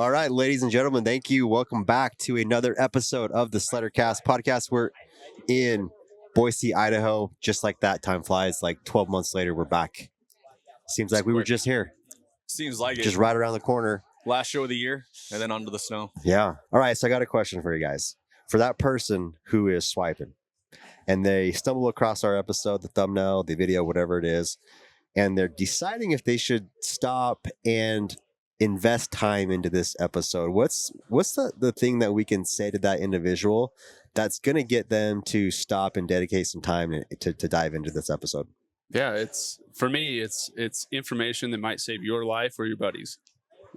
All right, ladies and gentlemen, thank you. Welcome back to another episode of the Sledder Cast podcast. We're in Boise, Idaho. Just like that, time flies. Like 12 months later, we're back. Seems like we were just here. Seems like just it. right around the corner. Last show of the year, and then onto the snow. Yeah. All right, so I got a question for you guys. For that person who is swiping, and they stumble across our episode, the thumbnail, the video, whatever it is, and they're deciding if they should stop and invest time into this episode, what's the thing that we can say to that individual that's going to get them to stop and dedicate some time to dive into this episode? Yeah, it's for me, it's information that might save your life or your buddies.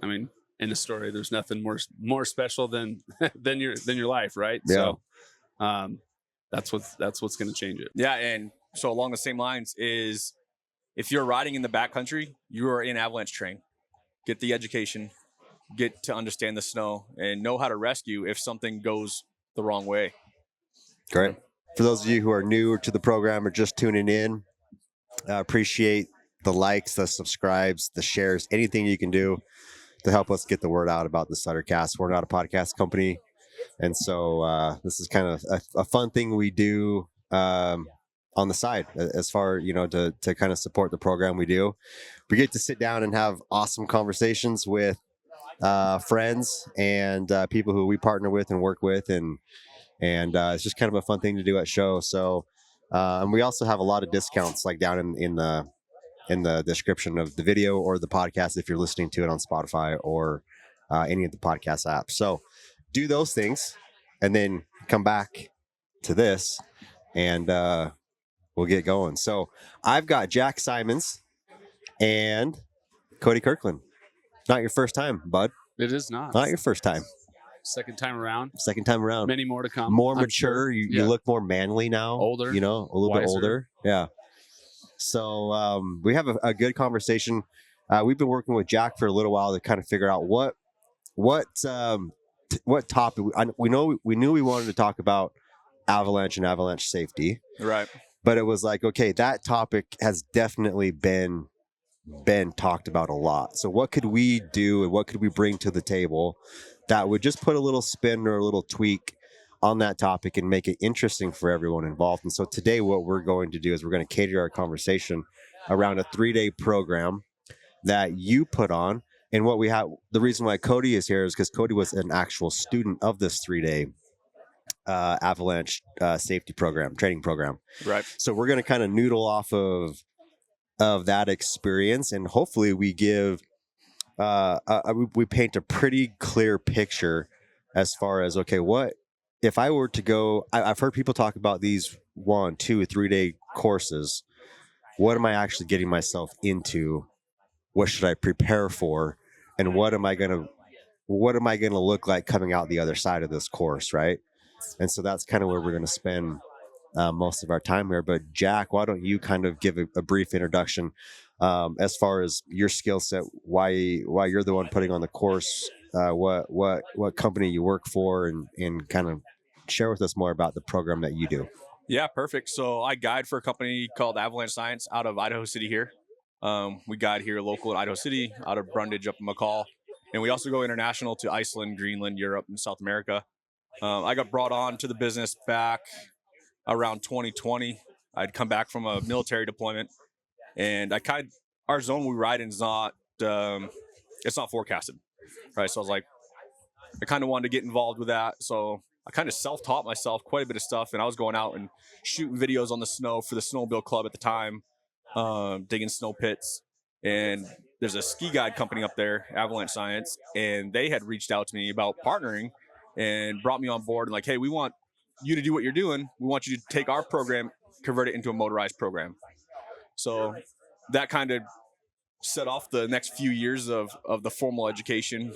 I mean, in the story, there's nothing more special than your life, right? Yeah. So that's what's going to change it. Yeah, and so along the same lines is, if you're riding in the backcountry, you are in avalanche terrain. Get the education, get to understand the snow, and know how to rescue if something goes the wrong way. Great. For those of you who are new to the program or just tuning in, I appreciate the likes, the subscribes, the shares, anything you can do to help us get the word out about the Sledder Cast. We're not a podcast company, and so this is kind of a fun thing we do on the side, as far, to kind of support the program we do. We get to sit down and have awesome conversations with friends and people who we partner with and work with, and it's just kind of a fun thing to do at show. So and we also have a lot of discounts, like down in the description of the video or the podcast if you're listening to it on Spotify or any of the podcast apps. So do those things and then come back to this, and we'll get going. So I've got Jack Simonds and Kody Kirkland. Not your first time, bud. It is not. Not your first time. Second time around. Second time around. Many more to come. More I'm mature. sure. You look more manly now. Older. A little bit older. Yeah. So we have a good conversation. We've been working with Jack for a little while to kind of figure out what topic. We knew we wanted to talk about avalanche and avalanche safety. Right. But it was like, okay, that topic has definitely been talked about a lot. So what could we do and what could we bring to the table that would just put a little spin or a little tweak on that topic and make it interesting for everyone involved? And so today what we're going to do is we're going to cater our conversation around a 3-day program that you put on. And what we have, the reason why Kody is here is because Kody was an actual student of this 3-day avalanche safety program, training program. Right. So we're going to kind of noodle off of that experience, and hopefully we give we paint a pretty clear picture as far as, okay, what if I were to go, I've heard people talk about these 1, 2, 3-day courses. What am I actually getting myself into? What should I prepare for? And what am I gonna look like coming out the other side of this course, right? And so that's kind of where we're going to spend most of our time here. But Jack, why don't you kind of give a brief introduction as far as your skill set, why you're the one putting on the course, what company you work for, and kind of share with us more about the program that you do. Yeah, perfect. So I guide for a company called Avalanche Science out of Idaho City here. We guide here local in Idaho City, out of Brundage up in McCall. And we also go international to Iceland, Greenland, Europe, and South America. I got brought on to the business back around 2020. I'd come back from a military deployment, and our zone we ride in is not, it's not forecasted, right? So I was like, I kind of wanted to get involved with that. So I kind of self-taught myself quite a bit of stuff, and I was going out and shooting videos on the snow for the Snowmobile club at the time, digging snow pits. And there's a ski guide company up there, Avalanche Science, and they had reached out to me about partnering and brought me on board and like, hey, we want you to do what you're doing. We want you to take our program, convert it into a motorized program. So that kind of set off the next few years of the formal education,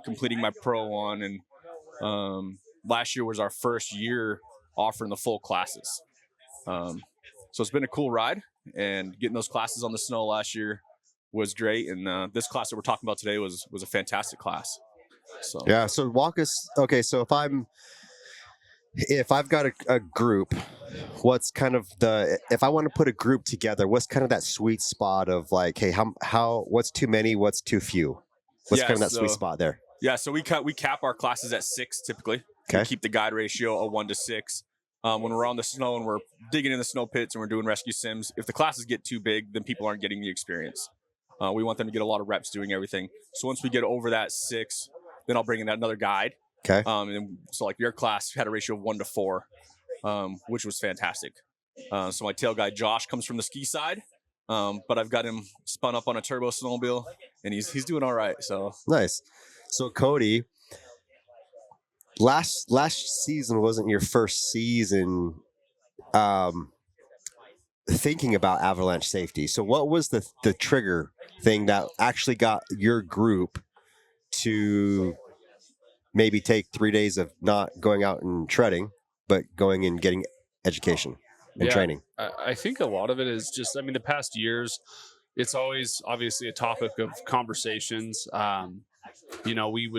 completing my pro on. And last year was our first year offering the full classes. So it's been a cool ride, and getting those classes on the snow last year was great. And this class that we're talking about today was a fantastic class. So yeah. So walk us. Okay. So if I've got a group, what's kind of if I want to put a group together, what's kind of that sweet spot of like, hey, how what's too many, what's too few? What's kind of that sweet spot there? Yeah, so we cap our classes at 6 typically. Okay. We keep the guide ratio a 1 to 6. When we're on the snow and we're digging in the snow pits and we're doing rescue sims, if the classes get too big, then people aren't getting the experience. We want them to get a lot of reps doing everything. So once we get over that 6, then I'll bring in another guide. Okay. And so like your class had a ratio of 1 to 4, which was fantastic. So my tail guide Josh comes from the ski side, but I've got him spun up on a turbo snowmobile, and he's doing all right. So nice. So Kody, last season wasn't your first season thinking about Avalanche safety. So what was the trigger thing that actually got your group to maybe take 3 days of not going out and treading, but going and getting education and training? I think a lot of it is just, I mean, the past years, it's always obviously a topic of conversations. You know, we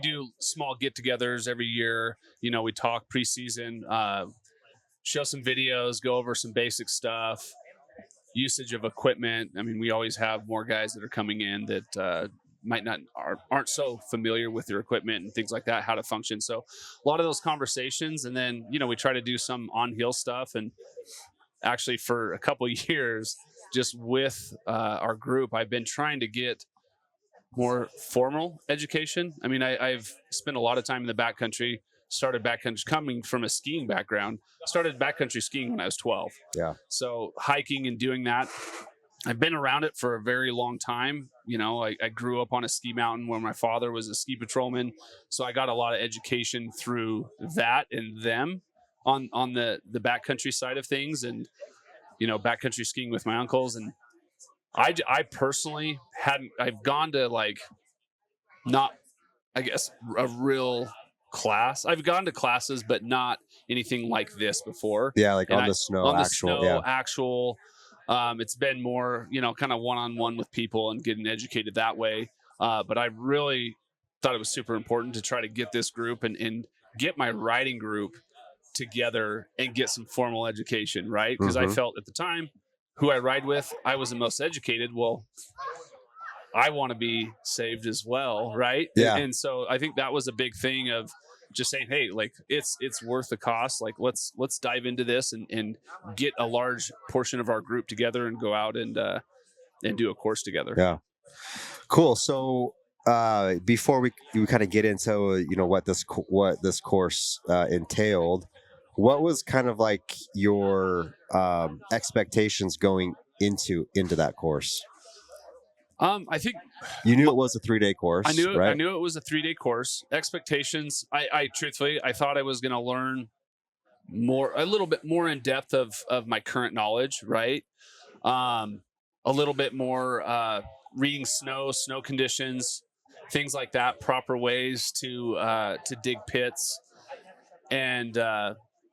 do small get-togethers every year. You know, we talk preseason, show some videos, go over some basic stuff, usage of equipment. I mean, we always have more guys that are coming in that aren't so familiar with their equipment and things like that, how to function. So a lot of those conversations, and then, you know, we try to do some on-hill stuff. And actually for a couple of years, just with our group, I've been trying to get more formal education. I mean, I've spent a lot of time in the backcountry, started backcountry, coming from a skiing background, started backcountry skiing when I was 12. Yeah. So hiking and doing that, I've been around it for a very long time. You know, I grew up on a ski mountain where my father was a ski patrolman. So I got a lot of education through that and them on the backcountry side of things, and, you know, backcountry skiing with my uncles. And I personally I've gone to, like, not, I guess, a real class. I've gone to classes, but not anything like this before. Yeah, like And on the snow, actual. It's been more, you know, kind of one-on-one with people and getting educated that way. But I really thought it was super important to try to get this group and get my riding group together and get some formal education, right? Because I felt at the time, who I ride with, I was the most educated. Well, I want to be saved as well, right? Yeah. And so I think that was a big thing of just saying, hey, like, it's worth the cost. Like, let's dive into this and get a large portion of our group together and go out and do a course together. Yeah. Cool. So before we kind of get into, you know, what this course entailed, what was kind of like your expectations going into that course? I think you knew it was a 3-day course. I knew right? I knew it was a 3-day course. Expectations, I truthfully, I thought I was going to learn a little bit more in depth of my current knowledge, right? A little bit more reading snow conditions, things like that, proper ways to dig pits, and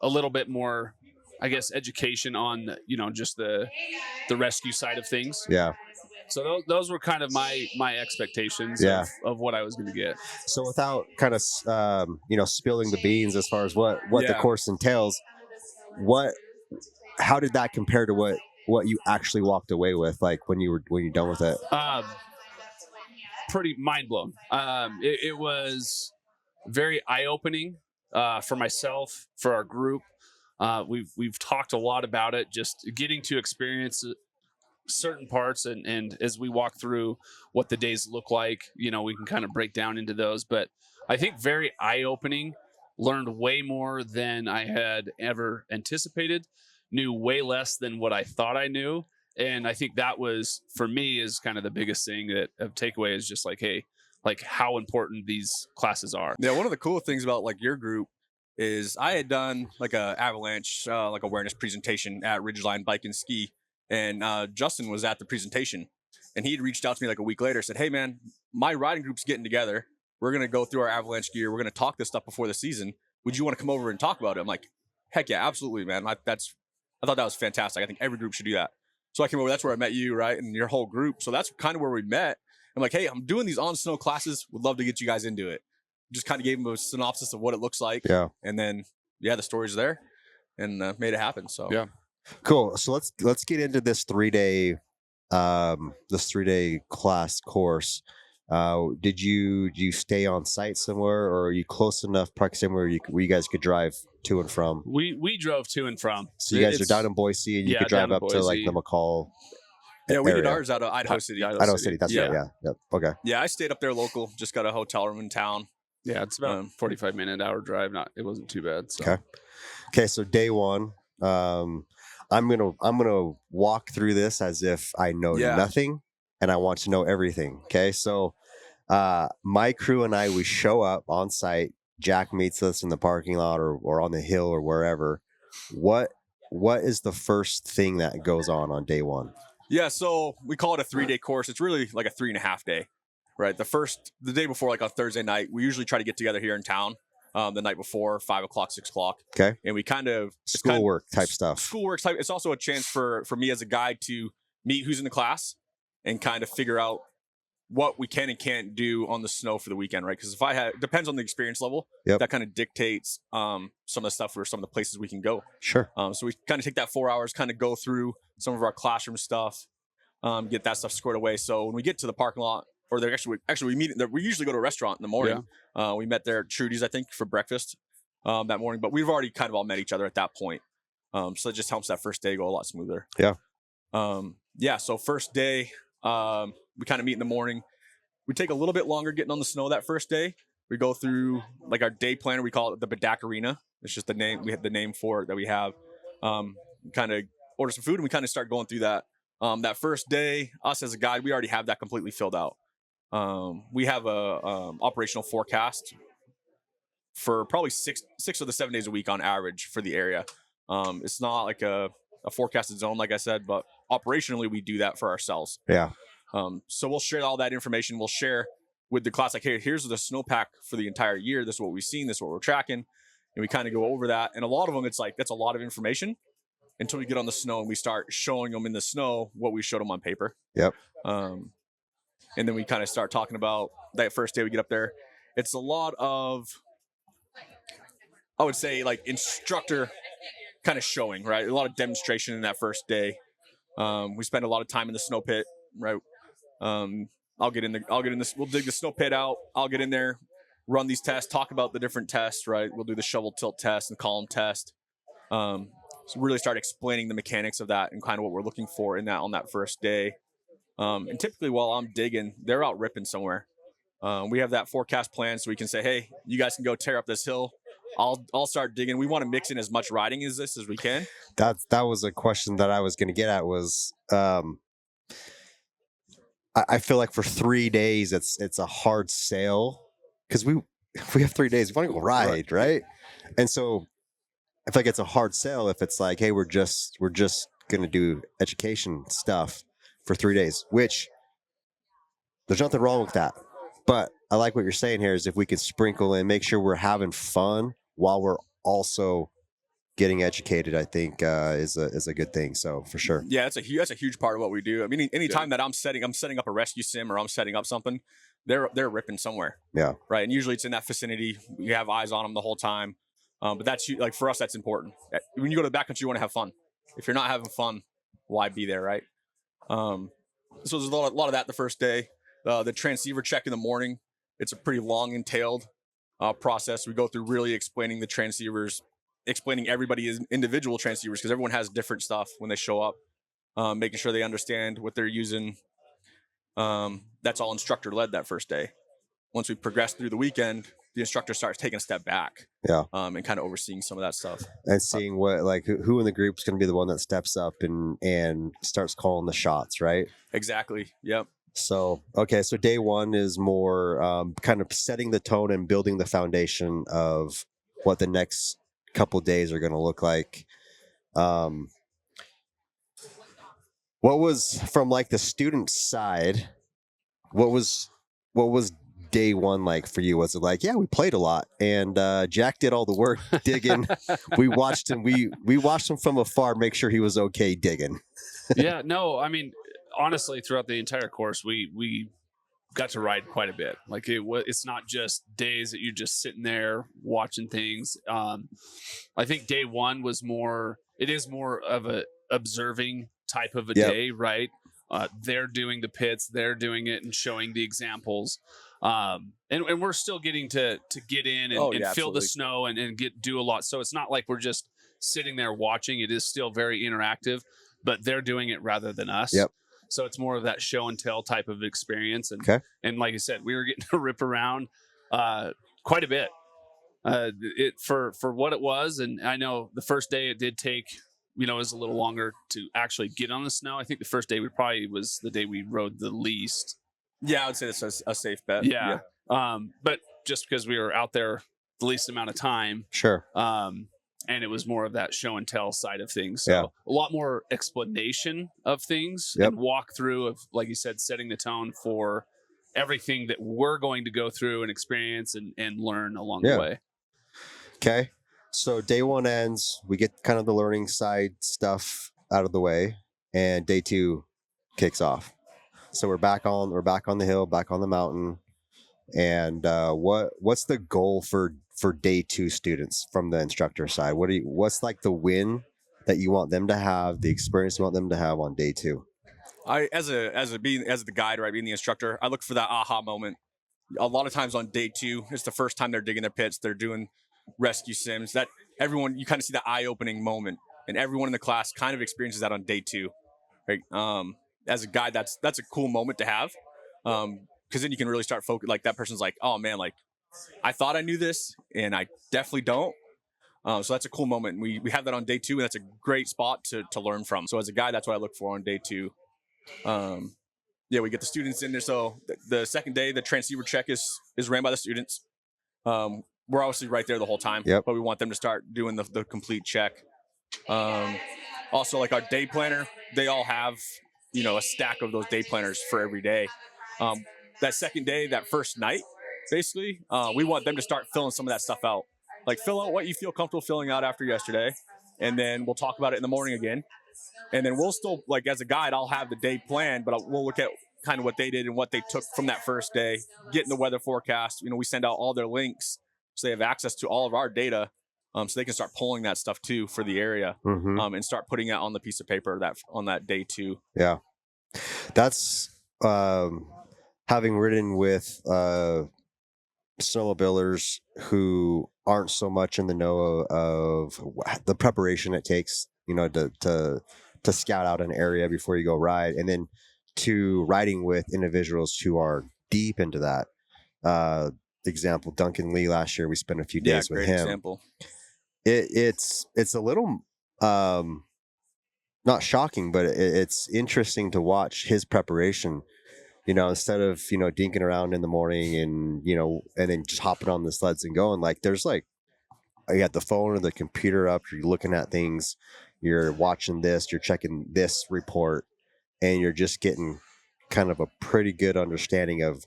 a little bit more, I guess, education on, you know, just the rescue side of things. Yeah. So those were kind of my expectations of what I was going to get. So without kind of you know, spilling the beans as far as what the course entails, how did that compare to what you actually walked away with, like when you're done with it? Pretty mind blown. It was very eye opening for myself, for our group. We've talked a lot about it, just getting to experience certain parts, and as we walk through what the days look like, you know, we can kind of break down into those. But I think very eye-opening, learned way more than I had ever anticipated, knew way less than what I thought I knew. And I think that was, for me, is kind of the biggest thing that of takeaway is just like, hey, like how important these classes are. Yeah, one of the cool things about like your group is I had done like a Avalanche like awareness presentation at Ridgeline Bike and Ski. And Justin was at the presentation, and he'd reached out to me like a week later, said, hey man, my riding group's getting together. We're going to go through our Avalanche gear. We're going to talk this stuff before the season. Would you want to come over and talk about it? I'm like, heck yeah, absolutely, man. I thought that was fantastic. I think every group should do that. So I came over. That's where I met you, right? And your whole group. So that's kind of where we met. I'm like, hey, I'm doing these on snow classes. Would love to get you guys into it. Just kind of gave them a synopsis of what it looks like. Yeah. And then, the story's there, and made it happen. So yeah. Cool. So let's get into this 3-day class course. Did you stay on site somewhere, or are you close enough proximity where you guys could drive to and from? We drove to and from. So you guys are down in Boise, and you could drive up to like the McCall. Yeah, we did area. ours out of Idaho City. Idaho City. That's right. Yeah. Yep. Okay. Yeah, I stayed up there local. Just got a hotel room in town. Yeah, it's about 45-minute hour drive. It wasn't too bad. So. Okay. So day one, I'm gonna walk through this as if I know nothing, and I want to know everything. Okay. So, my crew and I, we show up on site. Jack meets us in the parking lot or on the hill or wherever. What is the first thing that goes on day one? Yeah, so we call it a 3-day course. It's really like a 3.5 day, right? The day before, like on Thursday night, we usually try to get together here in town the night before, 5 o'clock, 6 o'clock. Okay. And we kind of schoolwork type stuff. Schoolwork type. It's also a chance for me as a guide to meet who's in the class and kind of figure out what we can and can't do on the snow for the weekend, right? Because depends on the experience level. Yep. That kind of dictates some of the stuff or some of the places we can go. Sure. So we kind of take that 4 hours, kind of go through some of our classroom stuff, get that stuff squared away. So when we get to the parking lot, or we meet there, we usually go to a restaurant in the morning. Yeah. We met there at Trudy's, I think, for breakfast that morning, but we've already kind of all met each other at that point. So it just helps that first day go a lot smoother. Yeah. So first day, we kind of meet in the morning. We take a little bit longer getting on the snow that first day. We go through like our day planner. We call it the Bedak Arena. It's just the name. We have the name for it that we have. Kind of order some food and we kind of start going through that. That first day, us as a guide, we already have that completely filled out. We have a operational forecast for probably six of the 7 days a week on average for the area. It's not like a forecasted zone, like I said, but operationally we do that for ourselves. Yeah. So we'll share all that information. We'll share with the class, like, hey, here's the snowpack for the entire year. This is what we've seen. This is what we're tracking. And we kind of go over that. And a lot of them, it's like, that's a lot of information until we get on the snow and we start showing them in the snow what we showed them on paper. Yep. And then we kind of start talking about that first day we get up there. It's a lot of, I would say, like instructor kind of showing, right? A lot of demonstration in that first day. We spend a lot of time in the snow pit, right? I'll get in this. We'll dig the snow pit out. I'll get in there, run these tests, talk about the different tests, right? We'll do the shovel tilt test and column test. So really start explaining the mechanics of that and kind of what we're looking for in that on that first day. And typically while I'm digging, they're out ripping somewhere. We have that forecast plan so we can say, hey, you guys can go tear up this hill. I'll start digging. We want to mix in as much riding as we can. That was a question that I was going to get at was, I feel like for 3 days it's a hard sale because we have 3 days. We want to go ride, right? And so I feel like it's a hard sell if it's like, hey, we're just going to do education stuff for 3 days, which there's nothing wrong with that. But I like what you're saying here is if we could sprinkle in, make sure we're having fun while we're also getting educated, I think is a good thing. So for sure. Yeah, that's a huge part of what we do. I mean, anytime that I'm setting up a rescue sim or I'm setting up something, they're ripping somewhere. Yeah. Right. And usually it's in that vicinity. We have eyes on them the whole time. But that's like for us, that's important. When you go to the backcountry, you want to have fun. If you're not having fun, why be there, right? So there's a lot of that the first day. The transceiver check in the morning. It's a pretty long entailed process. We go through really explaining the transceivers, explaining everybody's individual transceivers because everyone has different stuff when they show up, making sure they understand what they're using. That's all instructor led that first day. Once we progress through the weekend, the instructor starts taking a step back. Yeah. And kind of overseeing some of that stuff. And seeing what, like, who in the group is going to be the one that steps up and starts calling the shots, right? Exactly. Yep. So, okay. So day one is more kind of setting the tone and building the foundation of what the next couple days are going to look like. What was from like the student side? What was day one like for you? Was it like, yeah, we played a lot and Jack did all the work digging? We watched him. We watched him from afar, make sure he was okay digging. Yeah, no, I mean, honestly, throughout the entire course, we got to ride quite a bit. Like it's not just days that you're just sitting there watching things. I think day one was more. It is more of a observing type of a day, right? They're doing the pits, they're doing it and showing the examples. And we're still getting to get in and, feel absolutely. the snow and do a lot. So it's not like we're just sitting there watching. It is still very interactive, but they're doing it rather than us. Yep. So it's more of that show and tell type of experience. And Okay. and like I said, we were getting to rip around quite a bit. For what it was, and I know the first day it did take, it was a little longer to actually get on the snow. I think the first day was the day we rode the least. Yeah, I would say that's a safe bet. Yeah. But just because we were out there the least amount of time. Sure. And it was more of that show and tell side of things. So Yeah. a lot more explanation of things Yep. and walkthrough of, like you said, setting the tone for everything that we're going to go through and experience and learn along the way. Okay. So day one ends, we get kind of the learning side stuff out of the way, and day two kicks off. So we're back on the hill, back on the mountain. And what's the goal for day two students from the instructor side? What's like the win that you want them to have, the experience you want them to have on day two? I as the guide, right, being the instructor, I look for that aha moment. A lot of times on day two, it's the first time they're digging their pits, they're doing rescue sims. That everyone, you kind of see the eye-opening moment, and everyone in the class kind of experiences that on day two. Right? As a guide, that's a cool moment to have. Because then you can really start focus. Like that person's like, oh man, like I thought I knew this, and I definitely don't. So that's a cool moment. We have that on day two, and that's a great spot to learn from. So as a guide, that's what I look for on day two. We get the students in there. So the second day, the transceiver check is ran by the students. We're obviously right there the whole time, Yep. but we want them to start doing the complete check. Also, like our day planner, they all have a stack of those day planners for every day. That second day, that first night, basically, we want them to start filling some of that stuff out. Like fill out what you feel comfortable filling out after yesterday, and then we'll talk about it in the morning again. And then we'll still, like as a guide, I'll have the day planned, but we'll look at kind of what they did and what they took from that first day, getting the weather forecast. We send out all their links so they have access to all of our data, so they can start pulling that stuff too for the area, and start putting it on the piece of paper on that day two. Yeah, that's having ridden with snowmobilers who aren't so much in the know of the preparation it takes, to scout out an area before you go ride, and then to riding with individuals who are deep into that. Example, Duncan Lee last year, we spent a few days with him. Example. It's a little not shocking, but it's interesting to watch his preparation. Instead of dinking around in the morning and and then just hopping on the sleds and going, like there's like you got the phone or the computer up, you're looking at things, you're watching this, you're checking this report, and you're just getting kind of a pretty good understanding of,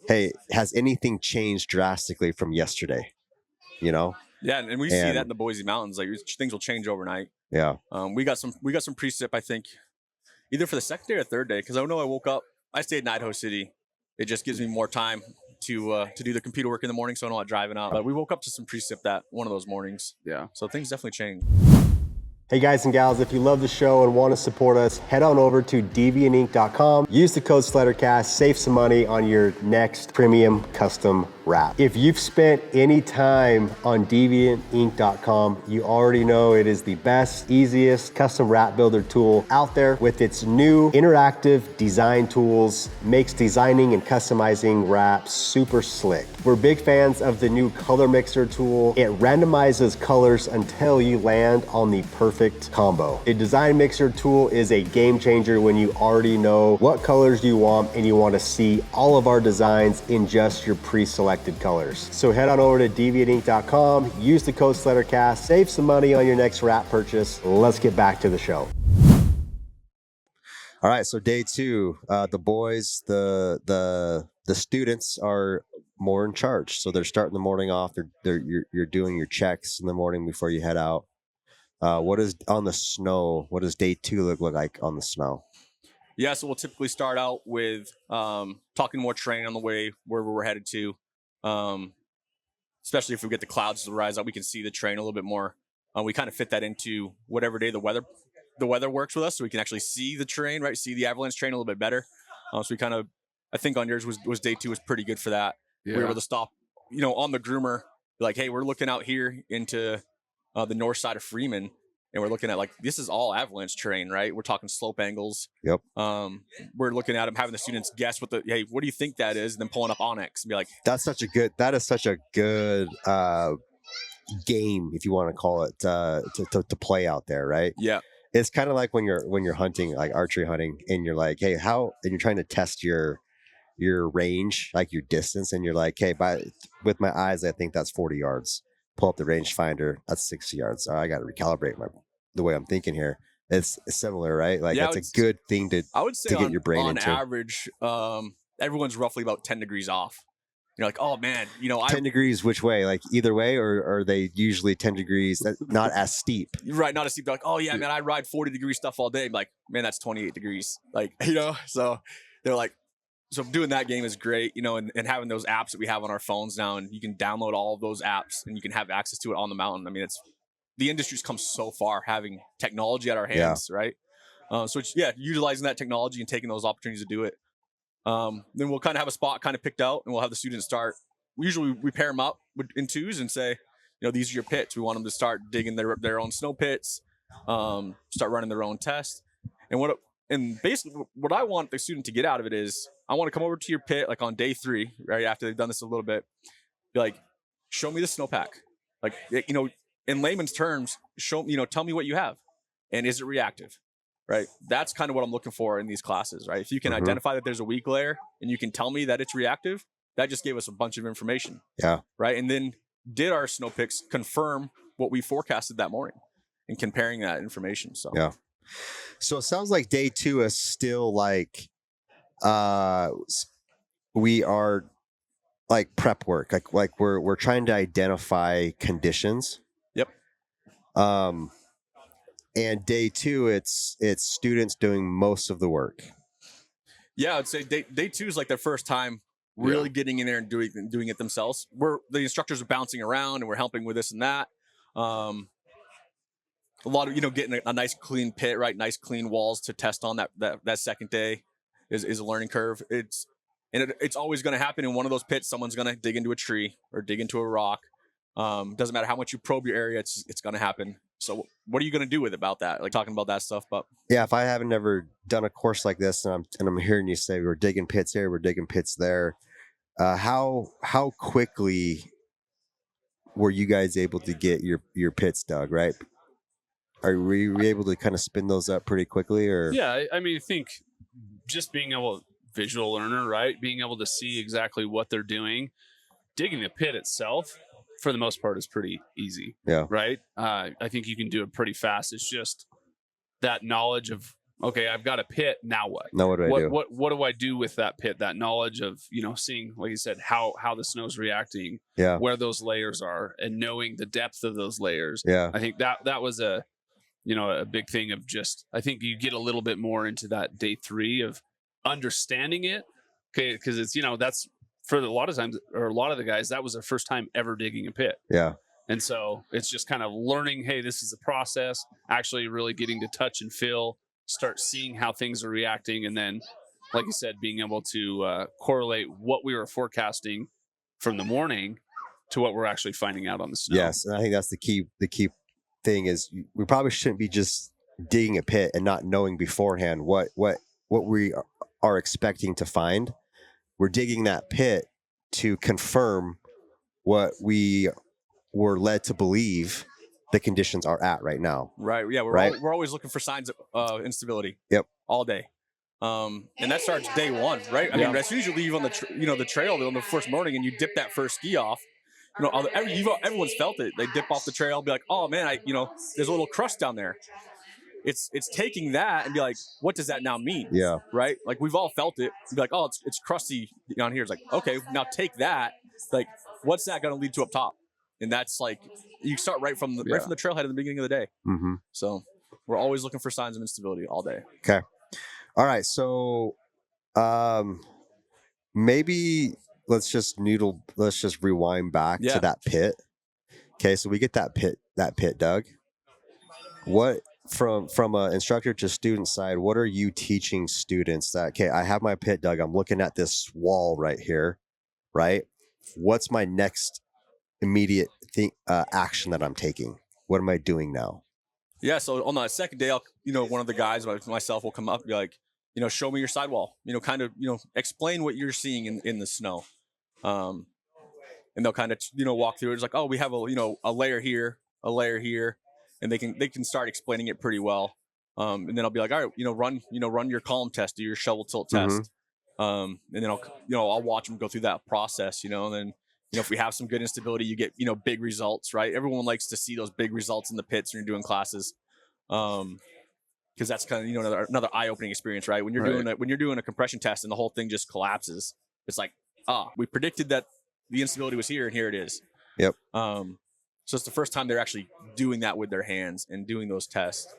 hey, has anything changed drastically from yesterday? Yeah, and we see that in the Boise Mountains. Like things will change overnight. Yeah. We got some precip, I think, either for the second day or third day, because I know I woke up. I stayed in Idaho City. It just gives me more time to do the computer work in the morning, so I'm not driving out. But we woke up to some precip that one of those mornings. Yeah. So things definitely change. Hey guys and gals, if you love the show and want to support us, head on over to deviantinc.com. Use the code SledderCast, save some money on your next premium custom wrap. If you've spent any time on deviantinc.com, you already know it is the best, easiest custom wrap builder tool out there. With its new interactive design tools, makes designing and customizing wraps super slick. We're big fans of the new color mixer tool. It randomizes colors until you land on the perfect combo. A design mixer tool is a game changer when you already know what colors you want and you want to see all of our designs in just your pre-selected colors. So head on over to deviantinc.com, use the code SledderCast, save some money on your next wrap purchase. Let's get back to the show. All right, so day two, the boys, the students are more in charge. So they're starting the morning off. You're doing your checks in the morning before you head out. What is on the snow? What does day two look like on the snow? Yeah, so we'll typically start out with talking more terrain on the way wherever we're headed to. Especially if we get the clouds to rise up, we can see the terrain a little bit more. We kind of fit that into whatever day the weather the weather works with us, so we can actually see the terrain, right? See the avalanche terrain a little bit better. So we kind of, I think on yours was day 2 was pretty good for that. Yeah. We were able to stop, on the groomer, like, hey, we're looking out here into the north side of Freeman, and we're looking at like, this is all avalanche terrain, right? We're talking slope angles. Yep. We're looking at them, having the students guess what what do you think that is? And then pulling up Onyx and be like, that is such a good game, if you want to call it, to play out there, right? yeah. It's kind of like when you're hunting, like archery hunting, and you're like, hey, and you're trying to test your range, like your distance, and you're like, hey, with my eyes, I think that's 40 yards. Pull up the rangefinder, that's 60 yards. I got to recalibrate the way I'm thinking here. It's similar, right? Like, that's a good thing to get your brain into. On average, everyone's roughly about 10 degrees off. You're like, oh man, 10 degrees which way? Like either way, or are they usually 10 degrees? Not as steep. Right, not as steep. They're like, oh yeah, man, I ride 40-degree stuff all day. I'm like, man, that's 28 degrees. Like, so they're like, so doing that game is great, and having those apps that we have on our phones now, and you can download all of those apps and you can have access to it on the mountain. I mean, the industry's come so far having technology at our hands, right? So it's, utilizing that technology and taking those opportunities to do it. Then we'll kind of have a spot kind of picked out, and we'll have the students start. Usually we pair them up in twos and say, these are your pits. We want them to start digging their own snow pits, start running their own tests. And basically what I want the student to get out of it is, I want to come over to your pit, like on day 3, right after they've done this a little bit, be like, show me the snowpack. Like, in layman's terms, tell me what you have, and is it reactive? Right. That's kind of what I'm looking for in these classes, right? If you can identify that there's a weak layer and you can tell me that it's reactive, that just gave us a bunch of information. Yeah. Right. And then did our snow picks confirm what we forecasted that morning, and comparing that information? So, yeah. So it sounds like day 2 is still like, we are like prep work. Like we're trying to identify conditions. Yep. And day 2, it's students doing most of the work. Yeah, I'd say day 2 is like their first time really getting in there and doing it themselves. The instructors are bouncing around and we're helping with this and that. A lot of getting a nice clean pit, right? Nice clean walls to test on. That second day is a learning curve. It's always going to happen in one of those pits. Someone's going to dig into a tree or dig into a rock. Doesn't matter how much you probe your area, it's going to happen. So what are you going to do with about that? Like talking about that stuff, but yeah, if I haven't ever done a course like this, and I'm hearing you say we're digging pits here, we're digging pits there, how quickly were you guys able to get your pits dug? Right? Were you able to kind of spin those up pretty quickly, or? Yeah, I mean, I think just being able, visual learner, right? Being able to see exactly what they're doing, digging the pit itself, for the most part, is pretty easy. Yeah. Right. I think you can do it pretty fast. It's just that knowledge of, okay, I've got a pit. Now what? Now what do I do? What do I do with that pit? That knowledge of, seeing, like you said, how the snow's reacting, where those layers are, and knowing the depth of those layers. Yeah. I think that was a big thing of just, I think you get a little bit more into that day 3 of understanding it. Okay. Because it's, that's, for a lot of times, or a lot of the guys, that was their first time ever digging a pit. Yeah. And so it's just kind of learning, hey, this is a process, actually really getting to touch and feel, start seeing how things are reacting. And then, like you said, being able to correlate what we were forecasting from the morning to what we're actually finding out on the snow. Yes. And I think that's the key thing is we probably shouldn't be just digging a pit and not knowing beforehand what we are expecting to find. We're digging that pit to confirm what we were led to believe the conditions are at right now. Right. Yeah. We're always looking for signs of instability. Yep. All day. And that starts day 1, right? I mean, as soon as you leave on the trail on the first morning and you dip that first ski off, everyone's felt it. They dip off the trail, be like, oh man, there's a little crust down there. It's taking that and be like, what does that now mean? Yeah. Right. Like we've all felt it. Be like, oh, it's crusty down here. It's like, okay, now take that. Like, what's that going to lead to up top? And that's like, you start right from the trailhead at the beginning of the day. Mm-hmm. So we're always looking for signs of instability all day. Okay. All right. So, maybe let's just rewind back to that pit. Okay. So we get that pit dug. from an instructor to student side, what are you teaching students that, okay, I have my pit dug, I'm looking at this wall right here, right? What's my next immediate action that I'm taking? What am I doing now? Yeah. So on the second day, one of the guys, myself, will come up and be like, show me your sidewall, kind of, explain what you're seeing in the snow. And they'll kind of, walk through it. It's like, oh, we have a layer here, and they can start explaining it pretty well. And then I'll be like, all right, run your column test, do your shovel tilt test. And then I'll watch them go through that process, and then, if we have some good instability, you get, big results, right? Everyone likes to see those big results in the pits when you're doing classes. Because that's kind of, another eye-opening experience, right? When you're doing a compression test and the whole thing just collapses, it's like, we predicted that the instability was here and here it is. Yep. So it's the first time they're actually doing that with their hands and doing those tests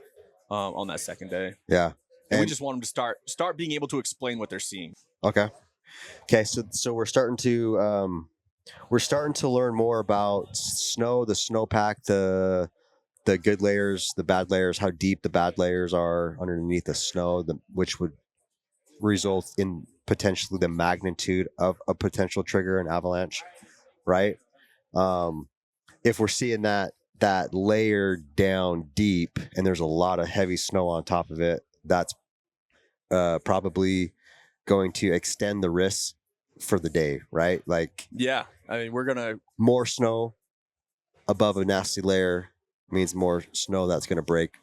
on that second day. Yeah. And we just want them to start being able to explain what they're seeing. Okay. So we're starting to learn more about snow, the snowpack, the good layers, the bad layers, how deep the bad layers are underneath the snow, which would result in potentially the magnitude of a potential trigger and avalanche, right? If we're seeing that layer down deep and there's a lot of heavy snow on top of it, that's probably going to extend the risk for the day, right? Like, yeah, I mean, we're gonna more snow above a nasty layer means more snow that's going to break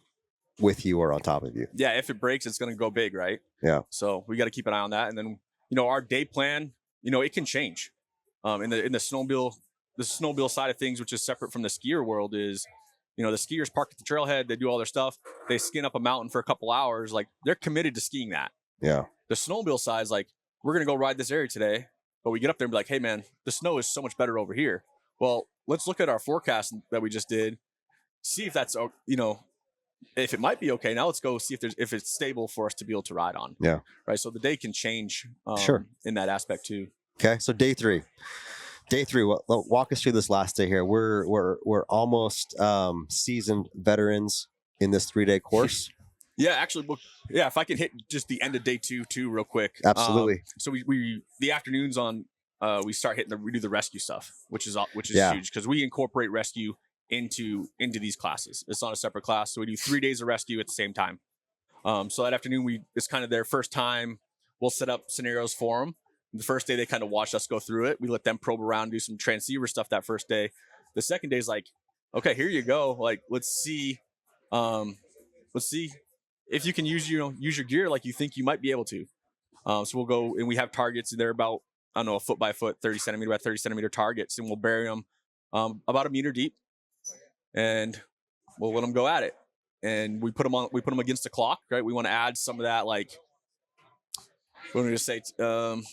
with you or on top of you. Yeah, if it breaks, it's going to go big, right? Yeah. So we got to keep an eye on that, and then our day plan, it can change. In the snowmobile side of things, which is separate from the skier world, is the skiers park at the trailhead, they do all their stuff, they skin up a mountain for a couple hours, like they're committed to skiing that. Yeah. The snowmobile side is like, we're going to go ride this area today, but we get up there and be like, hey man, the snow is so much better over here. Well, let's look at our forecast that we just did, see if that's, if it might be okay. Now let's go see if it's stable for us to be able to ride on. Yeah. Right. So the day can change sure. in that aspect too. Okay. So day three, walk us through this last day here. We're almost seasoned veterans in this 3-day course. Yeah, actually, if I can hit just the end of day two too real quick. Absolutely. So we the afternoons on we start we do the rescue stuff, which is Yeah. huge because we incorporate rescue into these classes. It's not a separate class, so we do 3 days of rescue at the same time. So that afternoon it's kind of their first time. We'll set up scenarios for them. The first day they kind of watch us go through it. We let them probe around, do some transceiver stuff that first day. The second day is like, okay, here you go. Like, let's see if you can use your gear like you think you might be able to. So we'll go and we have targets, and they're about, I don't know, a foot by foot, 30 centimeter by 30 centimeter targets, and we'll bury them about a meter deep, and we'll let them go at it. And we put them against the clock, right? We want to add some of that, like, what do we just say?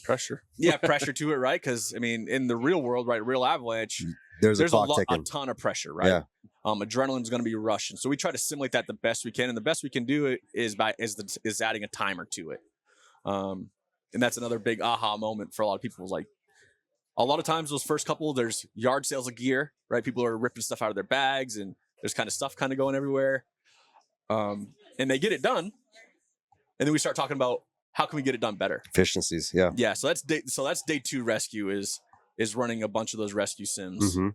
Pressure. Yeah, pressure to it, right? Because I mean, in the real world, right, real avalanche, there's a ton of pressure, right? Yeah. Adrenaline's going to be rushing, so we try to simulate that the best we can, and the best we can do it is adding a timer to it. And that's another big aha moment for a lot of people. Is like, a lot of times those first couple, there's yard sales of gear, right? People are ripping stuff out of their bags, and there's kind of stuff kind of going everywhere. And they get it done, and then we start talking about how can we get it done better? Efficiencies, yeah. Yeah, so that's day two rescue is running a bunch of those rescue sims. Mm-hmm.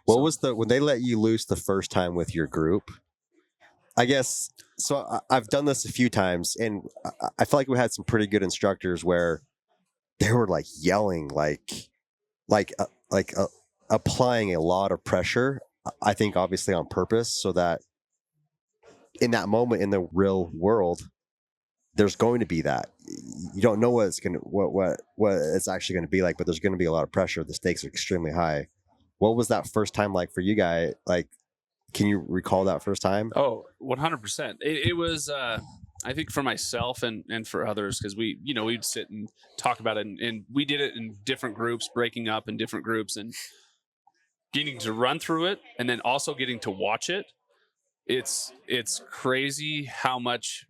What was when they let you loose the first time with your group? I guess so. I've done this a few times, and I feel like we had some pretty good instructors where they were like yelling, like applying a lot of pressure. I think obviously on purpose, so that in that moment in the real world, there's going to be that you don't know what it's actually going to be like, but there's going to be a lot of pressure. The stakes are extremely high. What was that first time like for you guys? Like, can you recall that first time? Oh, 100%. It was, I think for myself and for others, because we'd sit and talk about it, and we did it in different groups, breaking up in different groups, and getting to run through it, and then also getting to watch it. It's crazy how much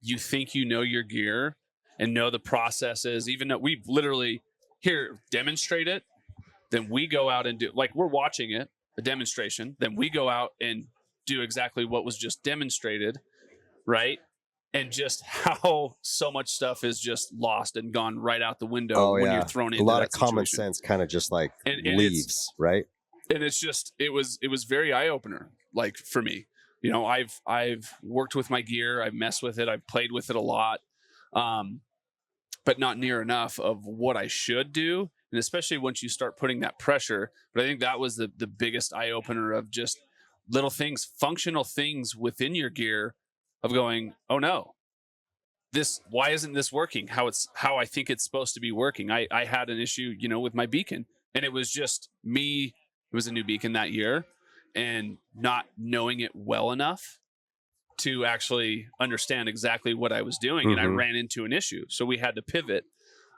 you think you know your gear and know the processes, even though we've literally demonstrate it. Then we go out and do, like, we're watching it, a demonstration. Then we go out and do exactly what was just demonstrated. right? And just how so much stuff is just lost and gone right out the window when you're thrown into a lot that of common situation. sense kind of just like And leaves, right? And it's just it was very eye opener, like for me. You know, I've worked with my gear, I've messed with it, I've played with it a lot, but not near enough of what I should do. And especially once you start putting that pressure. But I think that was the biggest eye opener of just little things, functional things within your gear, of going, oh no, why isn't this working how I think it's supposed to be working? I had an issue, you know, with my beacon, and it was just me. It was a new beacon that year, and not knowing it well enough to actually understand exactly what I was doing. And I ran into an issue, so we had to pivot.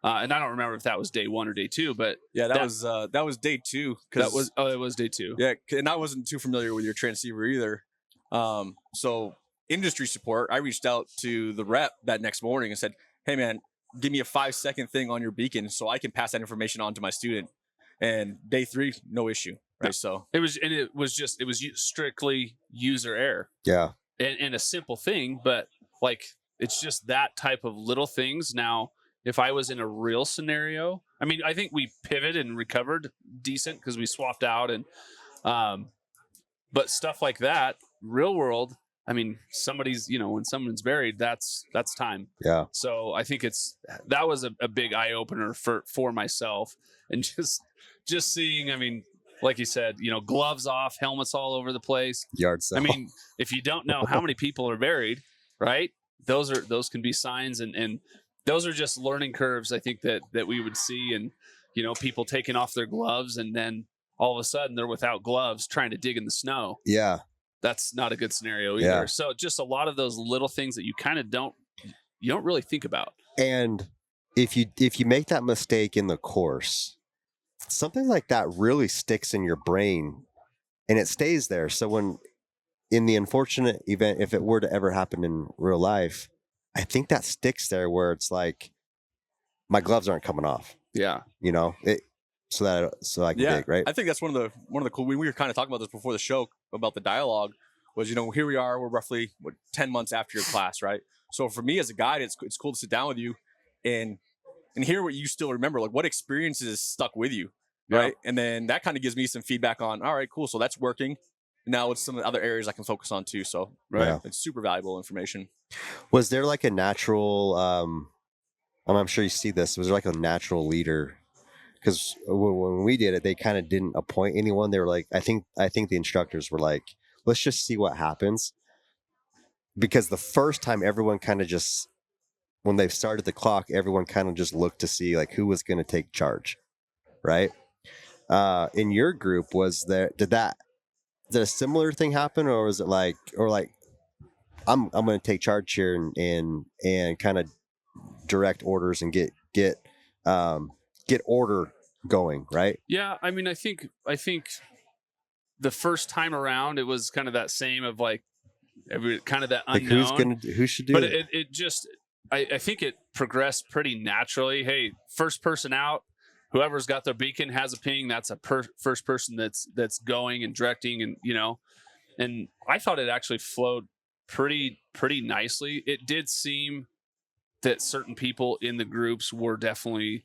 And I don't remember if that was day 1 or day 2, but yeah, that was day 2. It was day 2. Yeah, and I wasn't too familiar with your transceiver either. So industry support, I reached out to the rep that next morning and said, hey man, give me a 5-second thing on your beacon so I can pass that information on to my student. And day 3, no issue. Right. Yeah. So it was strictly user error. Yeah. And a simple thing, but like, it's just that type of little things. Now, if I was in a real scenario, I mean, I think we pivoted and recovered decent because we swapped out and, but stuff like that, real world, I mean, somebody's, you know, when someone's buried, that's time. Yeah. So I think that was a big eye opener for myself, and just seeing, I mean, like you said, you know, gloves off, helmets all over the place. Yard sale. I mean, if you don't know how many people are buried, right? Those can be signs, and those are just learning curves. I think that we would see, and you know, people taking off their gloves, and then all of a sudden they're without gloves trying to dig in the snow. Yeah. That's not a good scenario either. Yeah. So just a lot of those little things that you kind of don't really think about. And if you make that mistake in the course, something like that really sticks in your brain and it stays there. So when in the unfortunate event, if it were to ever happen in real life, I think that sticks there where it's like, my gloves aren't coming off. Yeah. You know, so I can dig, right? I think that's one of the cool, we were kind of talking about this before the show about the dialogue was, you know, here we are, we're roughly 10 months after your class, right? So for me as a guide, it's cool to sit down with you and hear what you still remember, like what experiences stuck with you, right? Yeah. And then that kind of gives me some feedback on, all right, cool, so that's working. Now it's some other areas I can focus on too. So It's super valuable information. Was there like a natural, I'm sure you see this, was there like a natural leader? Because when we did it, they kind of didn't appoint anyone. They were like, I think the instructors were like, let's just see what happens. Because the first time everyone kind of just, when they started the clock, everyone kind of just looked to see like who was going to take charge, right? In your group, did a similar thing happen, or was it like, I'm going to take charge here and kind of direct orders and get order going, right? Yeah, I mean, I think the first time around it was kind of that same of like kind of that unknown. Like who should do but it? It just I think it progressed pretty naturally. Hey, first person out, whoever's got their beacon has a ping. That's a first person that's going and directing, and you know, and I thought it actually flowed pretty nicely. It did seem that certain people in the groups were definitely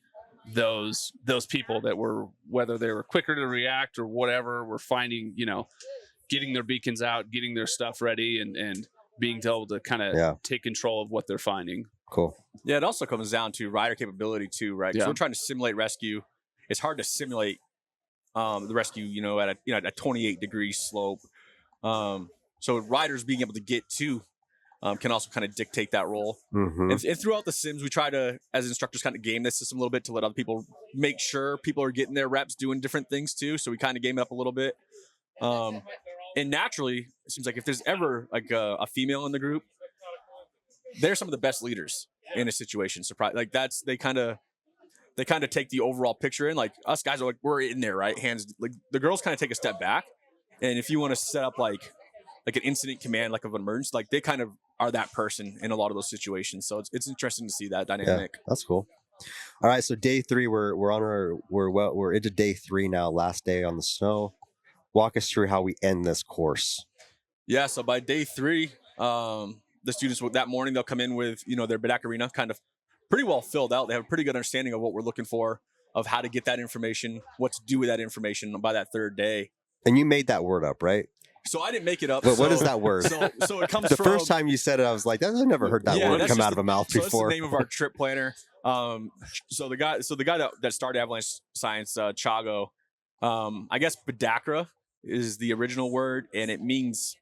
those people that were, whether they were quicker to react or whatever, were finding, you know, getting their beacons out, getting their stuff ready, and being able to kind of take control of what they're finding. Cool. Yeah, it also comes down to rider capability too, right? So we're trying to simulate rescue. It's hard to simulate the rescue, you know, at a 28-degree slope. So riders being able to get to can also kind of dictate that role. Mm-hmm. And throughout the sims, we try to, as instructors, kind of game this system a little bit to let other people make sure people are getting their reps doing different things too. So we kind of game it up a little bit. And naturally, it seems like if there's ever like a female in the group, they're some of the best leaders in a situation. Surprise, like they kind of take the overall picture in. Like us guys are like, we're in there, right? Hands, like the girls kind of take a step back. And if you want to set up like an incident command, like of an emergency, like they kind of are that person in a lot of those situations. So it's interesting to see that dynamic. Yeah, that's cool. All right, so day 3, we're into day 3 now. Last day on the snow. Walk us through how we end this course. Yeah, so by day 3, the students that morning, they'll come in with, their Bedacarina kind of pretty well filled out. They have a pretty good understanding of what we're looking for, of how to get that information, what to do with that information by that third day. And you made that word up, right? So I didn't make it up. What is that word? So it comes the from, first time you said it, I was like, I've never heard that word come out of a mouth before. That's the name of our trip planner. So the guy that started Avalanche Science, Chago, I guess Bedakra is the original word, and it means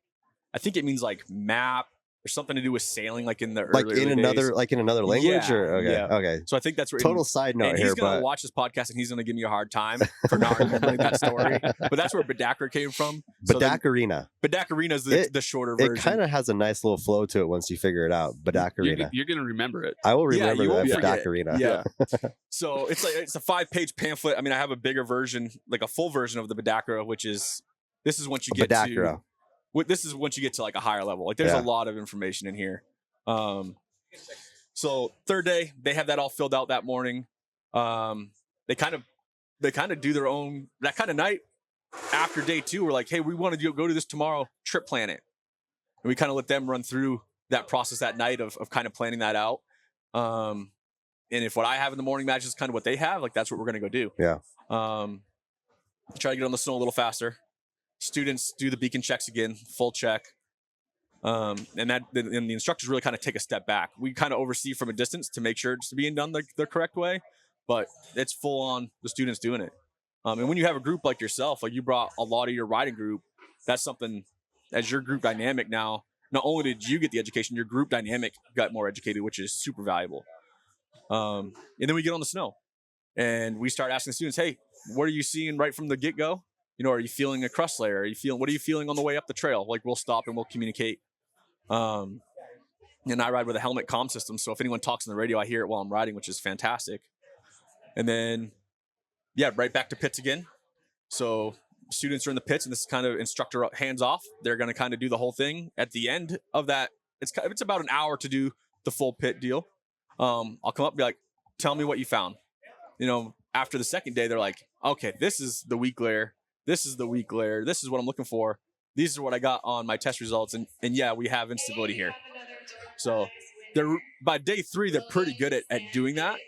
like map or something to do with sailing, like in the early in another language. Yeah, or okay, yeah. Okay. So I think that's where total side note and here. He's gonna but watch this podcast and he's gonna give me a hard time for not remembering that story. But that's where Bedakra came from. Bedacarina. Bedacarina is the shorter version. It kind of has a nice little flow to it once you figure it out. Bedacarina. You're gonna remember it. I will remember that Bedacarina. Yeah. So it's a 5-page pamphlet. I mean, I have a bigger version, like a full version of the Bedakra, which is once you get Bedakra. This is once you get to like a higher level. Like there's a lot of information in here. So third day, they have that all filled out that morning. They kind of do their own, that kind of night after day 2, we're like, hey, we want to go to this tomorrow, trip plan it. And we kind of let them run through that process that night of kind of planning that out. And if what I have in the morning matches kind of what they have, like that's what we're going to go do. Yeah. Try to get on the snow a little faster. Students do the beacon checks again, full check. And the instructors really kind of take a step back. We kind of oversee from a distance to make sure it's being done the correct way, but it's full on the students doing it. And when you have a group like yourself, like you brought a lot of your riding group, that's something as your group dynamic now, not only did you get the education, your group dynamic got more educated, which is super valuable. And then we get on the snow and we start asking the students, hey, what are you seeing right from the get-go? Are you feeling a crust layer? What are you feeling on the way up the trail? Like we'll stop and we'll communicate. And I ride with a helmet comm system. So if anyone talks on the radio, I hear it while I'm riding, which is fantastic. And then, right back to pits again. So students are in the pits and this is kind of instructor hands off. They're going to kind of do the whole thing at the end of that. It's about an hour to do the full pit deal. I'll come up and be like, tell me what you found. After the second day, they're like, okay, this is the weak layer. This is the weak layer. This is what I'm looking for. These are what I got on my test results. And yeah, we have instability here. So by day 3, they're pretty good at doing that.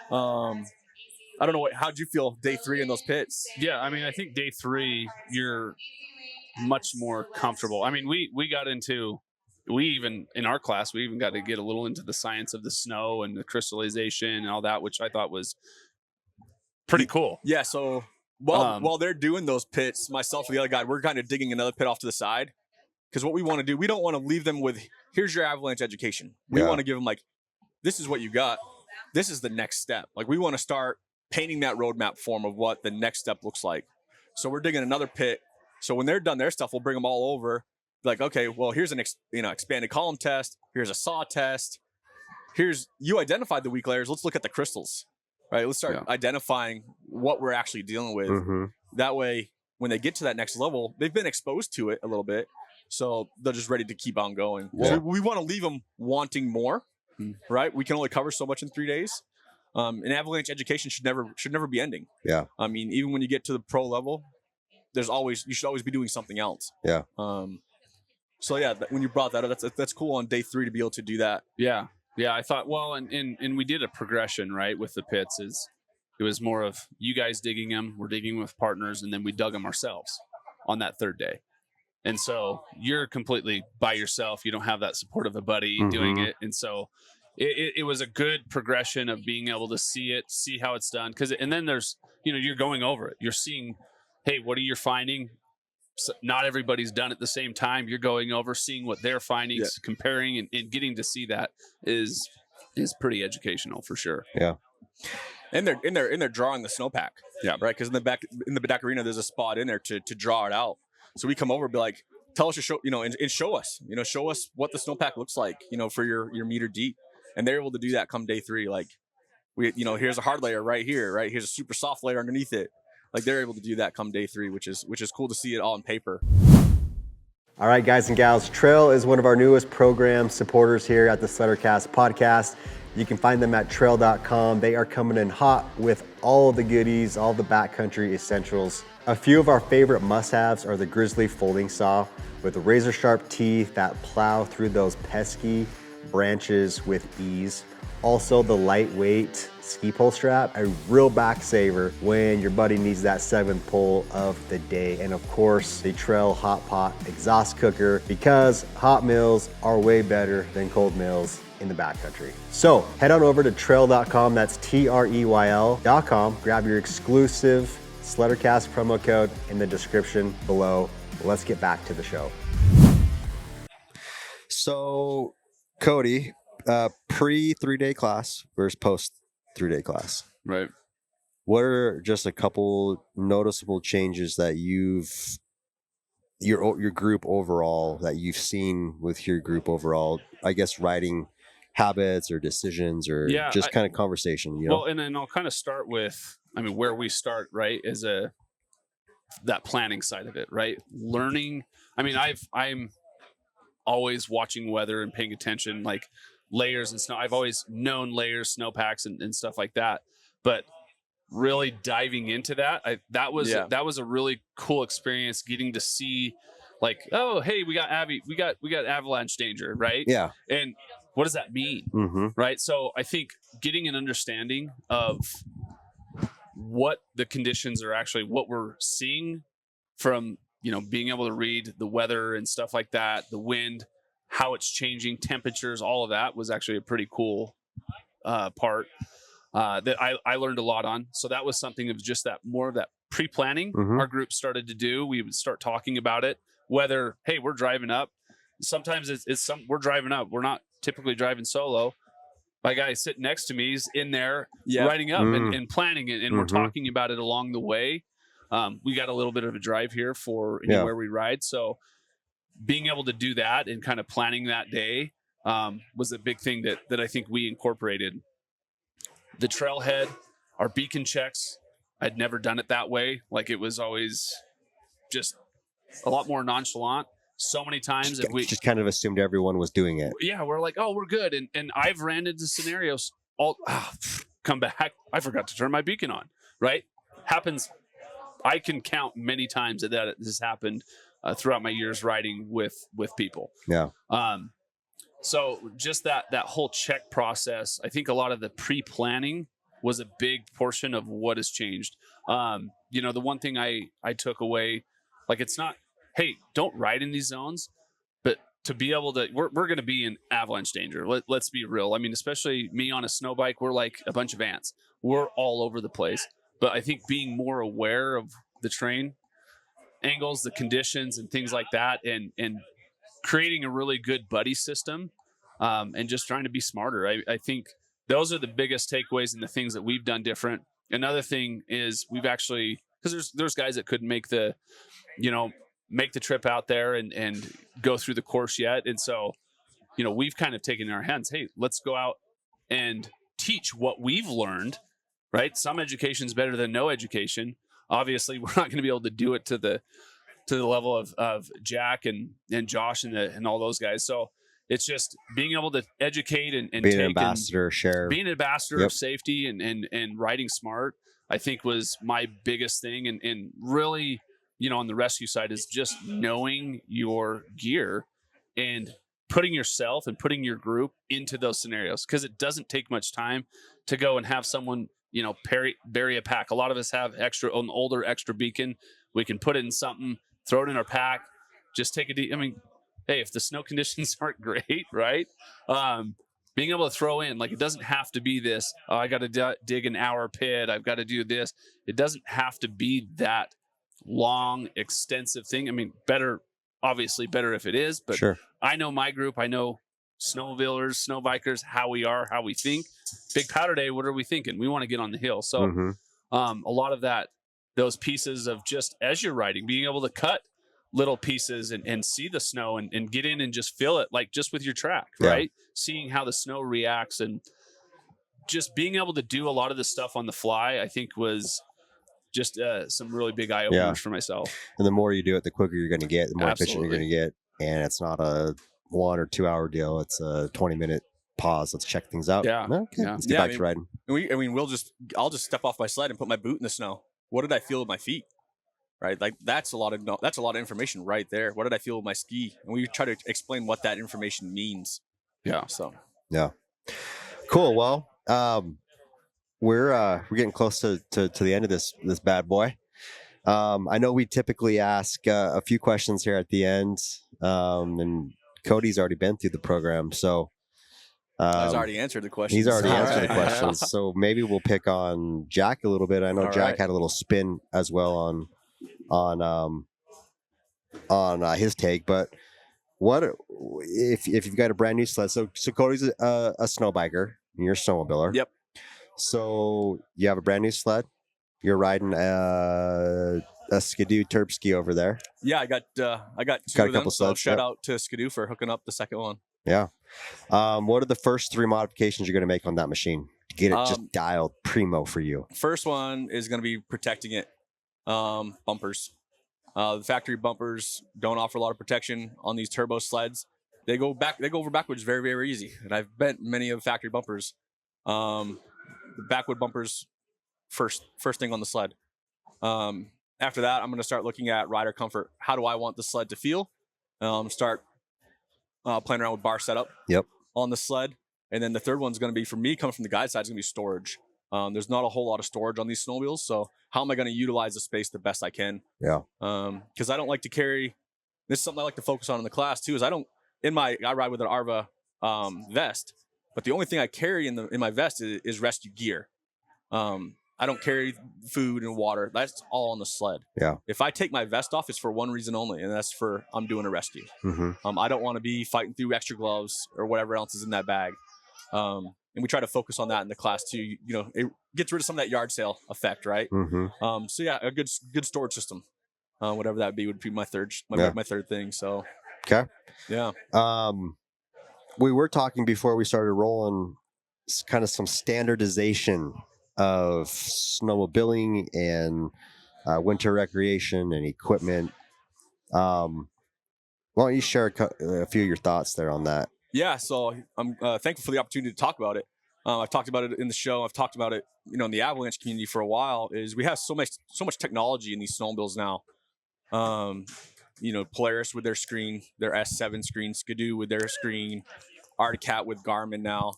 I don't know how'd you feel day 3 in those pits? Yeah. I mean, I think day 3, you're much more comfortable. I mean, we even in our class, we even got to get a little into the science of the snow and the crystallization and all that, which I thought was pretty cool. Yeah. So while they're doing those pits, myself and the other guy, we're kind of digging another pit off to the side. Because what we want to do, we don't want to leave them with, here's your avalanche education. We want to give them like, this is what you got. This is the next step. Like we want to start painting that roadmap form of what the next step looks like. So we're digging another pit. So when they're done their stuff, we'll bring them all over. Like, okay, well, here's an expanded column test. Here's a saw test. You identified the weak layers. Let's look at the crystals. Right, let's start identifying what we're actually dealing with. Mm-hmm. That way, when they get to that next level, they've been exposed to it a little bit, so they're just ready to keep on going. Yeah. So we want to leave them wanting more, right? We can only cover so much in 3 days. And avalanche education should never be ending. Yeah, I mean, even when you get to the pro level, you should always be doing something else. Yeah. So yeah, when you brought that up, that's cool on day 3 to be able to do that. Yeah. Yeah, I thought, well, and we did a progression, right, with the pits. It was more of you guys digging them, we're digging with partners, and then we dug them ourselves on that third day. And so you're completely by yourself. You don't have that support of a buddy doing it. And so it was a good progression of being able to see it, see how it's done. And then there's, you're going over it. You're seeing, hey, what are you finding? So not everybody's done at the same time. You're going over, seeing what they're finding, comparing, and getting to see that is pretty educational for sure. Yeah. And they're drawing the snowpack. Yeah. Right. Because in the Bedacarina, there's a spot in there to draw it out. So we come over and be like, tell us and show us, show us what the snowpack looks like, for your meter deep. And they're able to do that come day 3. Like here's a hard layer right here, right? Here's a super soft layer underneath it. Like they're able to do that come day 3, which is cool to see it all on paper. All right, guys and gals, Trail is one of our newest program supporters here at the Sledder Cast podcast. You can find them at trail.com. They are coming in hot with all the goodies, all the backcountry essentials A few of our favorite must-haves are the Grizzly folding saw with razor sharp teeth that plow through those pesky branches with ease. Also the lightweight ski pole strap, a real back saver when your buddy needs that 7th pull of the day. And of course, the Trail Hot Pot exhaust cooker, because hot meals are way better than cold meals in the backcountry. So head on over to trail.com, that's TREYL.com, grab your exclusive Sledder Cast promo code in the description below. Let's get back to the show. So Kody, pre 3-day class versus post 3-day class. Right. What are just a couple noticeable changes that your group overall, that you've seen with your group overall, I guess riding habits or decisions or just kind of conversation, you know? Well, and then I'll kind of start with, I mean, where we start, right, is that planning side of it, right? Learning. I mean, I'm always watching weather and paying attention, like layers and snow. I've always known layers, snowpacks and stuff like that, but really diving into that, that was a really cool experience, getting to see, like, oh, hey, we got avalanche danger, right? Yeah. And what does that mean? Mm-hmm. Right. So I think getting an understanding of what the conditions are, actually what we're seeing from, being able to read the weather and stuff like that, the wind, how it's changing, temperatures, all of that was actually a pretty cool part that I learned a lot on. So that was something of just that, more of that pre-planning our group started to do. We would start talking about it, whether, hey, we're driving up. Sometimes we're driving up. We're not typically driving solo. My guy sitting next to me is in there riding up and planning it. And we're talking about it along the way. We got a little bit of a drive here for anywhere we ride. So being able to do that and kind of planning that day was a big thing that I think we incorporated. The trailhead, our beacon checks, I'd never done it that way. Like, it was always just a lot more nonchalant. So many times that we just kind of assumed everyone was doing it. Yeah, we're like, oh, we're good. And I've ran into scenarios, come back, I forgot to turn my beacon on, right? Happens. I can count many times that has happened throughout my years riding with people. Yeah. So just that whole check process, I think a lot of the pre-planning was a big portion of what has changed. The one thing I took away, like, it's not, hey, don't ride in these zones, but to be able to, we're going to be in avalanche danger. Let's be real. I mean, especially me on a snow bike, we're like a bunch of ants. We're all over the place. But I think being more aware of the terrain angles, the conditions and things like that, and creating a really good buddy system, and just trying to be smarter. I think those are the biggest takeaways and the things that we've done different. Another thing is we've actually, because there's guys that couldn't make the trip out there and go through the course yet. And so, we've kind of taken in our hands, hey, let's go out and teach what we've learned, right? Some education is better than no education. Obviously, we're not going to be able to do it to the level of Jack and Josh and all those guys. So it's just being able to educate and being an ambassador, being an ambassador of safety and riding smart, I think, was my biggest thing. And really, on the rescue side, is just knowing your gear and putting yourself and putting your group into those scenarios, because it doesn't take much time to go and have someone, bury a pack. A lot of us have an older extra beacon. We can put it in something, throw it in our pack, just take a deep, hey, if the snow conditions aren't great, right? Being able to throw in, like, it doesn't have to be this, I got to dig an hour pit, I've got to do this. It doesn't have to be that long, extensive thing. Obviously better if it is, but sure. I know my group, I know snowmobilers, snow bikers, how we are, how we think. Big powder day, what are we thinking? We want to get on the hill. So a lot of those pieces of just as you're riding, being able to cut little pieces and see the snow and get in and just feel it, like just with your track, right? Seeing how the snow reacts and just being able to do a lot of this stuff on the fly, I think was just some really big eye openers for myself. And the more you do it, the quicker you're going to get, the more efficient you're going to get. And it's not a 1 or 2 hour deal. It's a 20-minute pause. Let's check things out. Yeah. Okay. Let's get back to riding. I'll just step off my sled and put my boot in the snow. What did I feel with my feet? right? Like that's a lot of information right there. What did I feel with my ski? And we try to explain what that information means. Yeah. So Yeah. Cool. Well, we're getting close to the end of this bad boy. I know we typically ask a few questions here at the end, and Kody's already been through the program, so he's already answered the question. he's already All answered the right. questions. So maybe we'll pick on Jack a little bit. I know All Jack right. had a little spin as well on his take, but what if you've got a brand new sled? So Kody's a snow biker, and you're a snowmobiler. Yep. So you have a brand new sled. You're riding a Skidoo Terp ski over there. Yeah, I got two Got a of them. couple So sleds, shout yep. out to Skidoo for hooking up the second one. Yeah. What are the first 3 modifications you're going to make on that machine to get it just dialed primo for you? First one is going to be protecting it. Bumpers. The factory bumpers don't offer a lot of protection on these turbo sleds. They go over backwards very, very easy. And I've bent many of the factory bumpers. The backwood bumpers first thing on the sled. After that, I'm going to start looking at rider comfort. How do I want the sled to feel? Start playing around with bar setup. Yep. On the sled. And then the third one's going to be, for me, coming from the guide side, is going to be storage. There's not a whole lot of storage on these snowmobiles, so how am I going to utilize the space the best I can? Yeah. Because I don't like to carry. This is something I like to focus on in the class too. Is I ride with an Arva vest, but the only thing I carry in my vest is rescue gear. I don't carry food and water. That's all on the sled. Yeah. If I take my vest off, it's for one reason only, and that's for I'm doing a rescue. Mm-hmm. I don't want to be fighting through extra gloves or whatever else is in that bag. And we try to focus on that in the class too. You know, it gets rid of some of that yard sale effect, right? Mm-hmm. So yeah, a good storage system, whatever that would be my third thing. So Okay. yeah. We were talking before we started rolling, kind of some standardization of snowmobiling and winter recreation and equipment. Why don't you share a few of your thoughts there on that? Yeah, so I'm thankful for the opportunity to talk about it. I've talked about it in the show. I've talked about it, in the Avalanche community for a while. Is we have so much technology in these snowmobiles now. Polaris with their screen, their S7 screen, Skidoo with their screen, Arctic Cat with Garmin now.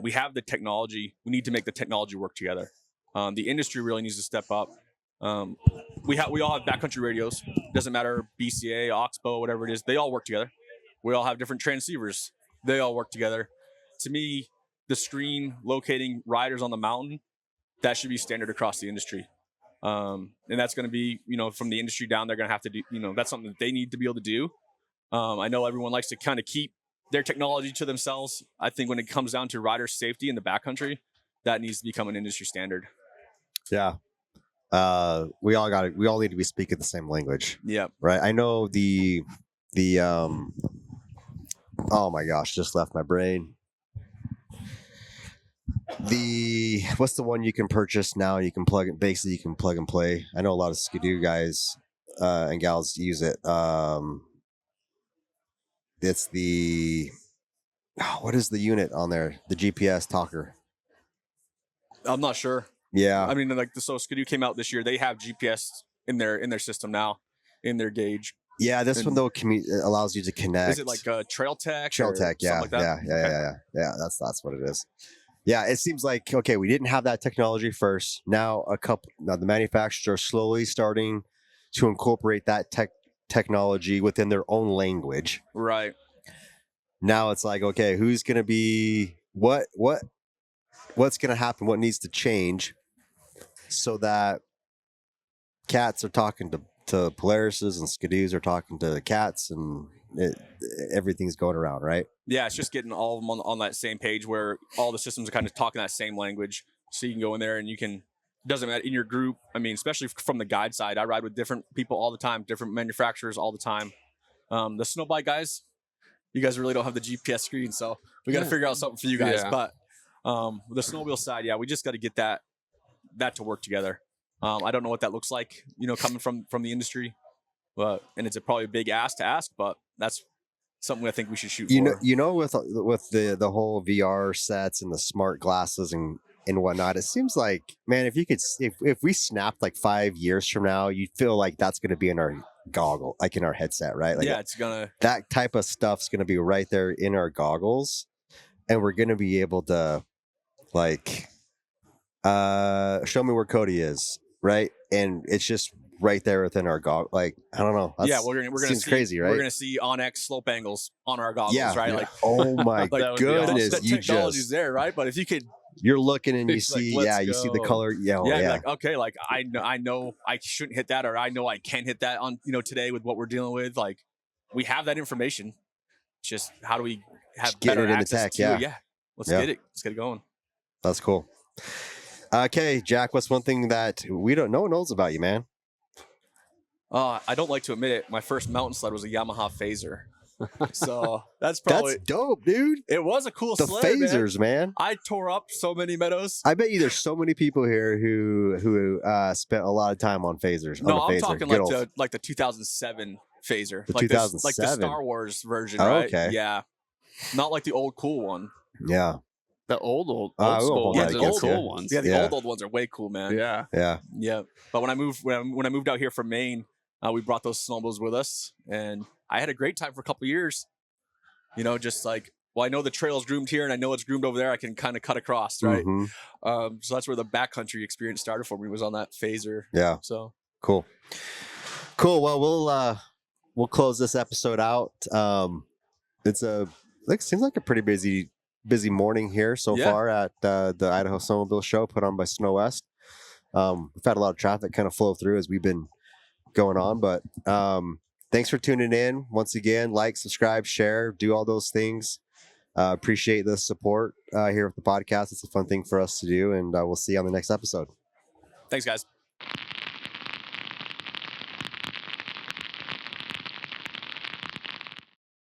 We have the technology. We need to make the technology work together. The industry really needs to step up. We all have backcountry radios. Doesn't matter BCA, Oxbow, whatever it is. They all work together. We all have different transceivers. They all work together. To me, the screen locating riders on the mountain, that should be standard across the industry. And that's going to be, from the industry down, they're going to have to do, that's something that they need to be able to do. I know everyone likes to kind of keep their technology to themselves. I think when it comes down to rider safety in the backcountry, that needs to become an industry standard. Yeah. We all need to be speaking the same language. Yeah. Right. I know the oh my gosh, just left my brain. What's the one you can purchase now? You can plug and play. I know a lot of Skidoo guys and gals use it. It's what is the unit on there? The GPS talker. I'm not sure. Yeah. I mean, so Skidoo came out this year. They have GPS in their system now, in their gauge. Yeah, this one though allows you to connect. Is it like Trail Tech? Trail Tech, yeah, like that? Yeah. That's what it is. Yeah, it seems like okay, we didn't have that technology first. Now the manufacturers are slowly starting to incorporate that technology within their own language. Right. Now it's like, okay, who's going to be what's going to happen? What needs to change so that cats are talking to Polarises and Skidoos are talking to cats and everything's going around, right? Yeah, it's just getting all of them on that same page where all the systems are kind of talking that same language. So you can go in there and doesn't matter in your group. I mean, especially from the guide side, I ride with different people all the time, different manufacturers all the time. The snowbike guys, you guys really don't have the GPS screen, so we got to figure out something for you guys. Yeah. But the snowmobile side, yeah, we just got to get that to work together. I don't know what that looks like, coming from the industry, and it's probably a big ask to ask, but that's something I think we should shoot for. With the whole VR sets and the smart glasses and and whatnot. It seems like, man, if you could, if we snapped like 5 years from now, you'd feel like that's going to be in our goggle, like in our headset, right? Like, yeah, it's gonna. that type of stuff's going to be right there in our goggles, and we're going to be able to like show me where Kody is, right? And it's just right there within our goggle. Like, I don't know. Yeah, we're gonna seems see, crazy, right? We're gonna see on-X slope angles on our goggles, Yeah, right? yeah. Like, oh my That would be goodness, awesome. the you technology's just there, right? But if you could, you're looking and you It's like, see, let's yeah, you see the go. color, yeah, yeah, yeah. like okay, like I know I shouldn't hit that, or I know I can hit that on today with what we're dealing with. Like, we have that information. Just how do we have Just get better it into access tech, to yeah. it? Yeah, let's Yeah. get it. Let's get it going. That's cool. Okay, Jack, what's one thing that no one knows about you, man? I don't like to admit it. My first mountain sled was a Yamaha Phaser, so that's probably That's dope, dude. it. Was a cool The sled, man. phasers, man. I tore up so many meadows. I bet you there's so many people here who spent a lot of time on phasers. No, on the I'm phaser. talking Good like old- the 2007 Phaser, The like the 2007. Star Wars version, Oh, right? okay. Yeah, not like the old cool one. yeah, The old I won't school hold ones that are the against cool you. ones. Yeah, the Yeah. old ones are way cool, man. Yeah. yeah. Yeah. But when I moved out here from Maine, we brought those snowmobiles with us, and I had a great time for a couple of years. Just like, well, I know the trail's groomed here, and I know it's groomed over there. I can kind of cut across, right? Mhm. So that's where the backcountry experience started for me. Was on that Phaser. Yeah. So Cool. Well, we'll close this episode out. It seems like a pretty busy morning here so Yeah. far at the Idaho Snowmobile Show put on by Snow West. We've had a lot of traffic kind of flow through as we've been going on, but thanks for tuning in once again. Like, subscribe, share, do all those things. Appreciate the support here with the podcast. It's a fun thing for us to do, and we'll see you on the next episode. thanks, guys.